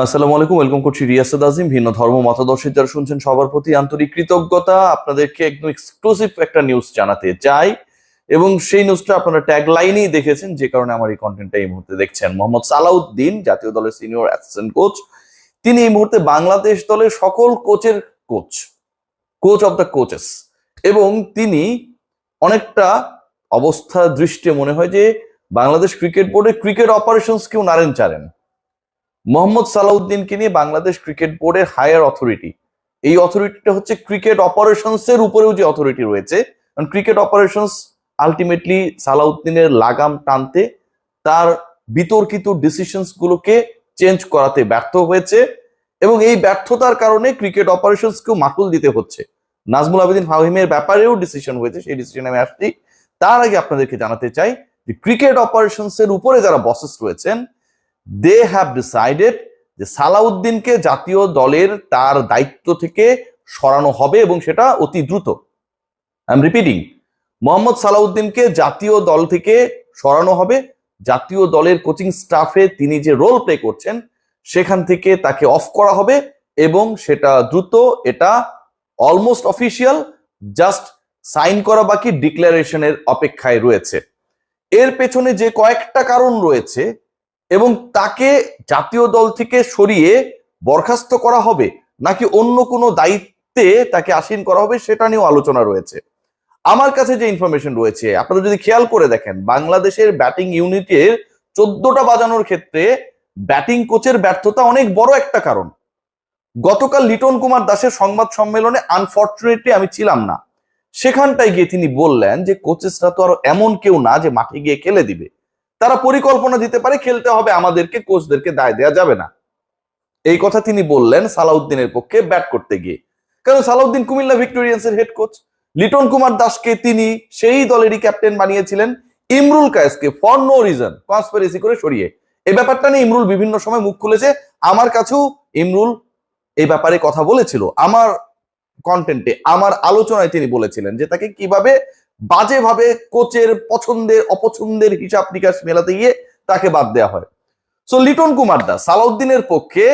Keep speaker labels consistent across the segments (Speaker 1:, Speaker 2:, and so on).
Speaker 1: আসসালামু আলাইকুম, ওয়েলকাম করছি রিয়াসাদ আজিম। ভিন্ন ধর্ম মতাদর্শের যারা শুনছেন সবার প্রতি আন্তরিক কৃতজ্ঞতা। আপনাদেরকে একদম এক্সক্লুসিভ একটা নিউজ জানাতে চাই, এবং সেই নিউজটা আপনারা ট্যাগ লাইনেই দেখেছেন, যে কারণে আমার এই কন্টেন্টটা এই মুহূর্তে দেখছেন। মোহাম্মদ সালাউদ্দিন, জাতীয় দলের সিনিয়র অ্যাসিস্ট্যান্ট কোচ, তিনি এই মুহূর্তে বাংলাদেশ দলের সকল কোচের coach, coach of the coaches. এবং তিনি অনেকটা অবস্থা দৃষ্টে মনে হয় যে বাংলাদেশ ক্রিকেট বোর্ডের ক্রিকেট অপারেশনস কেউ নাড়েন চাড়েন। মোহাম্মদ সালাউদ্দিনকে নিয়ে বাংলাদেশ ক্রিকেট বোর্ডের হায়ার অথরিটি, এই অথরিটিটা হচ্ছে ক্রিকেট অপারেশনস এর উপরেও যে অথরিটি রয়েছে, কারণ ক্রিকেট অপারেশনস আলটিমেটলি সালাউদ্দিনের লাগাম টানতে, তার বিতর্কিত ডিসিশনস গুলোকে চেঞ্জ করাতে ব্যর্থ হয়েছে, এবং এই ব্যর্থতার কারণে ক্রিকেট অপারেশনসকেও মাটুল দিতে হচ্ছে। নাজমুল আবেদিন ফাহিমের ব্যাপারেও ডিসিশন হয়েছে, সেই ডিসিশনে আমি আসছি। তার আগে আপনাদেরকে জানাতে চাই যে ক্রিকেট অপারেশনস এর উপরে যারা বসেস রয়েছেন, দে হ্যাভ ডিসাইডেড যে সালাউদ্দিনকে জাতীয় দলের তার দায়িত্ব থেকে সরানো হবে, এবং সেটা অতি দ্রুত। আই এম রিপিটিং, মোহাম্মদ সালাউদ্দিনকে জাতীয় দল থেকে সরানো হবে। জাতীয় দলের কোচিং স্টাফে তিনি যে রোল প্লে করছেন সেখান থেকে তাকে অফ করা হবে, এবং সেটা দ্রুত। এটা অলমোস্ট অফিসিয়াল, জাস্ট সাইন করা বাকি, ডিক্লারেশনের অপেক্ষায় রয়েছে। এর পেছনে যে কয়েকটা কারণ রয়েছে, এবং তাকে জাতীয় দল থেকে সরিয়ে বরখাস্ত করা হবে নাকি অন্য কোনো দায়িত্বে তাকে আসীন করা হবে, সেটা নিয়েও আলোচনা রয়েছে। আমার কাছে যে ইনফরমেশন রয়েছে, আপনারা যদি খেয়াল করে দেখেন, বাংলাদেশের ব্যাটিং ইউনিটের 14টা বাজানোর ক্ষেত্রে ব্যাটিং কোচের ব্যর্থতা অনেক বড় একটা কারণ। গতকাল লিটন কুমার দাসের সংবাদ সম্মেলনে আনফর্চুনেটলি আমি ছিলাম না, সেখানটায় গিয়ে তিনি বললেন যে কোচেসরা তো আর এমন কেউ না যে মাঠে গিয়ে খেলে দিবে, তারা পরিকল্পনা দিতে পারে, খেলতে হবে আমাদেরকে, কোচদেরকে দায় দেওয়া যাবে না। এই কথা তিনি বললেন সালাউদ্দিনের পক্ষে ব্যাট করতে গিয়ে, কারণ সালাউদ্দিন কুমিল্লা ভিক্টোরিয়ান্সের হেড কোচ। লিটন কুমার দাসকে তিনি সেই দলেরই ক্যাপ্টেন বানিয়েছিলেন, ইমরুল কায়েসকে ফর নো রিজন কনস্পিরেসি করে সরিয়ে। এই ব্যাপারটা নিয়ে ইমরুল বিভিন্ন সময় মুখ খুলেছে, আমার কাছেও ইমরুল এই ব্যাপারে কথা বলেছিল। আমার কন্টেন্টে, আমার আলোচনায় তিনি বলেছিলেন যে তাকে কিভাবে বাজেভাবে কোচের পছন্দের অপছন্দের হিসাব নিকাশ মেলাতে গিয়ে তাকে বাদ দেওয়া হয়। সো লিটন কুমার দাস সালাউদ্দিনের পক্ষে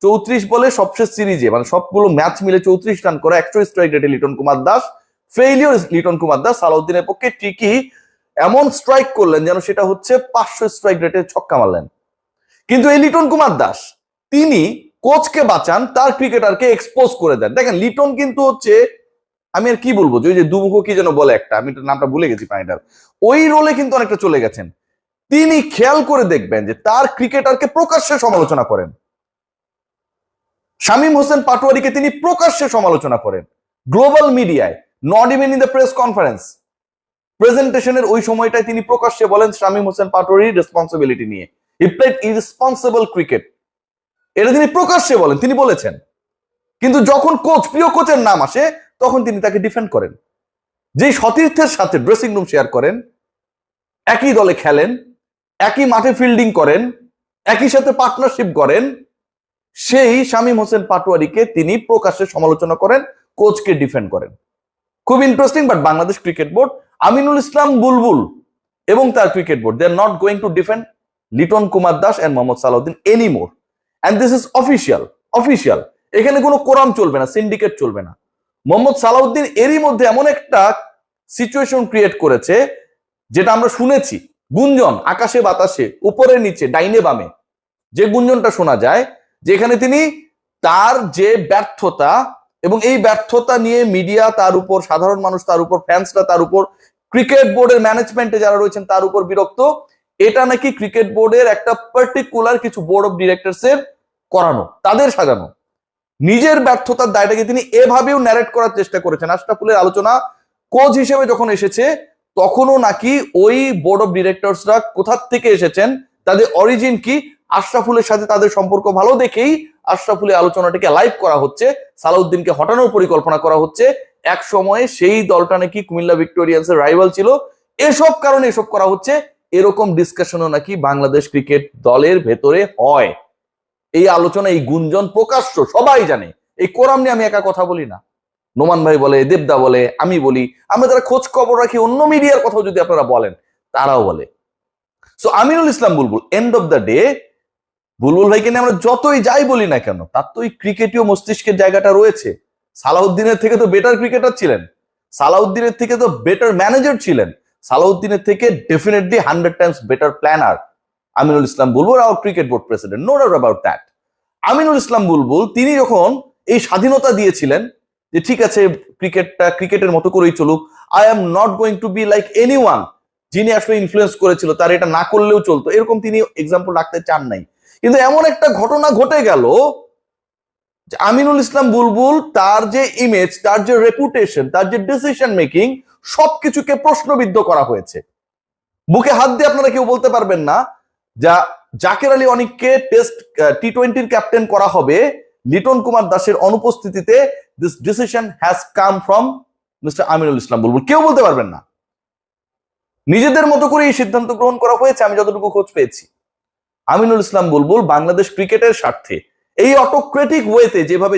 Speaker 1: 34 বলে সবশেষ সিরিজে, মানে সবগুলো ম্যাচ মিলে 34 রান করে 100 স্ট্রাইক রেটে লিটন কুমার দাস। ফেইলিওর লিটন কুমার দাস সালাউদ্দিনের পক্ষে ঠিকই এমন স্ট্রাইক করলেন যেন সেটা হচ্ছে 500 স্ট্রাইক রেটে ছক্কা মারলেন। কিন্তু এই লিটন কুমার দাস তিনি কোচকে বাঁচান, তার ক্রিকেটারকে এক্সপোজ করে দেন। দেখেন লিটন কিন্তু হচ্ছে, আমি আর কি বলবো, যে ওই যে দুমুখ কি যেন বলে একটা, আমি নামটা ভুলে গেছি প্রাণীটার, ওই রোলে কিন্তু অনেকটা চলে গেছেন। তিনি খেয়াল করে দেখবেন যে তার ক্রিকেটারকে প্রকাশ্যে সমালোচনা করেন। শামীম হোসেন পাটোয়ারিকে তিনি প্রকাশ্যে সমালোচনা করেন গ্লোবাল মিডিয়ায়, not even in the press conference প্রেজেন্টেশনের ওই সময়টায় তিনি প্রকাশ্যে বলেন শামীম হোসেন পাটোয়ারির রেসপন্সিবিলিটি নিয়ে, হি প্লেড ইররেসপন্সিবল ক্রিকেট, এটা তিনি প্রকাশ্যে বলেন, তিনি বলেছেন। কিন্তু যখন কোচ, প্রিয় কোচের নাম আসে, তখন তিনি তাকে ডিফেন্ড করেন। যেই সতীর্থের সাথে ড্রেসিং রুম শেয়ার করেন, একই দলে খেলেন, একই মাঠে ফিল্ডিং করেন, একই সাথে পার্টনারশিপ করেন, সেই শামীম হোসেন পাটোয়ারিকে তিনি প্রকাশ্যে সমালোচনা করেন, কোচকে ডিফেন্ড করেন। খুব interesting. But Bangladesh cricket board, Aminul Islam Bulbul এবং তার cricket board, they are not going to defend Liton Kumar Das and Mohammad Salauddin anymore, and this is official. এখানে কোনো কোরাম চলবে না, সিন্ডিকেট চলবে না। মোহাম্মদ সালাউদ্দিন এরই মধ্যে এমন একটা সিচুয়েশন ক্রিয়েট করেছে, যেটা আমরা শুনেছি, গুঞ্জন আকাশে বাতাসে, উপরে নিচে, ডাইনে বামে, যে গুঞ্জনটা শোনা যায়, যেখানে তিনি তার যে ব্যর্থতা, এবং এই ব্যর্থতা নিয়ে মিডিয়া তার উপর, সাধারণ মানুষ তার উপর, ফ্যান্সরা তার উপর, ক্রিকেট বোর্ডের ম্যানেজমেন্টে যারা রয়েছেন তার উপর বিরক্ত। এটা নাকি ক্রিকেট বোর্ডের একটা পার্টিকুলার কিছু বোর্ড অফ ডিরেক্টরস এর করানো, তাদের সাজানো। নিজের ব্যর্থতার দায়টাকে তিনি এভাবেও ন্যারেট করার চেষ্টা করেছেন। আশরাফুলের আলোচনা কোচ হিসেবে যখন এসেছে, তখনও নাকি ওই বোর্ড অফ ডিরেক্টরসরা কোথা থেকে এসেছেন, তাদের অরিজিন কি, আশরাফুলের সাথে তাদের সম্পর্ক ভালো দেখেই আশরাফুলের আলোচনাটাকে লাইভ করা হচ্ছে, সালাউদ্দিনকে হটানোর পরিকল্পনা করা হচ্ছে। এক সময়ে সেই দলটা নাকি কুমিল্লা ভিক্টোরিয়ান্সের রাইভাল ছিল, এসব কারণে এসব করা হচ্ছে, এরকম ডিসকাশনও নাকি বাংলাদেশ ক্রিকেট দলের ভেতরে হয়। এই আলোচনা, এই গুঞ্জন প্রকাশ্য, সবাই জানে। এই কোরাম নিয়ে আমি একা কথা বলি না, নোমান ভাই বলে, দেবদা বলে, আমি বলি, আমরা যারা খোঁজ খবর রাখি, অন্য মিডিয়ার কথাও যদি আপনারা বলেন, তারাও বলে। So Aminul Islam Bulbul, end of the day Bulbul ভাইকে নিয়ে আমরা যতই যাই বলি না কেন, তার তো ওই ক্রিকেটীয় মস্তিষ্কের জায়গাটা রয়েছে। সালাউদ্দিনের থেকে তো বেটার ক্রিকেটার ছিলেন, সালাউদ্দিনের থেকে তো বেটার ম্যানেজার ছিলেন, সালাউদ্দিনের থেকে definitely 100 times better planner Aminul Islam Bulbul, our cricket board president, no doubt about that. Aminul Islam Bulbul তিনি যখন এই স্বাধীনতা দিয়েছিলেন যে ঠিক আছে ক্রিকেটটা ক্রিকেটের মতো করেই চলুক, I am not going two be like anyone, যিনি আসলে ইনফ্লুয়েন্স করেছিল তার এটা না করলেও চলতো, এরকম তিনি এক্সাম্পল রাখতে চান নাই। কিন্তু এমন একটা ঘটনা ঘটে গেল যে আমিনুল ইসলাম বুলবুল তার যে ইমেজ, তার যে রেপুটেশন, তার যে ডিসিশন মেকিং, সবকিছুকে প্রশ্নবিদ্ধ করা হয়েছে। বুকে হাত দিয়ে আপনারা কেউ বলতে পারবেন না যা জাকের আলী অনিককে টেস্ট টি-20 ক্যাপ্টেন করা হবে লিটন কুমার দাসের অনুপস্থিতিতে, this decision has come from mister Aminul Islam Bulbul, কেউ বলতে পারবেন না। নিজেদের মতো করে এই সিদ্ধান্ত গ্রহণ করা হয়েছে, আমি যতটুকু খোঁজ পেয়েছি। আমিনুল ইসলাম বুলবুল বাংলাদেশ ক্রিকেটের স্বার্থে এই অটোক্রেটিক ওয়েতে যেভাবে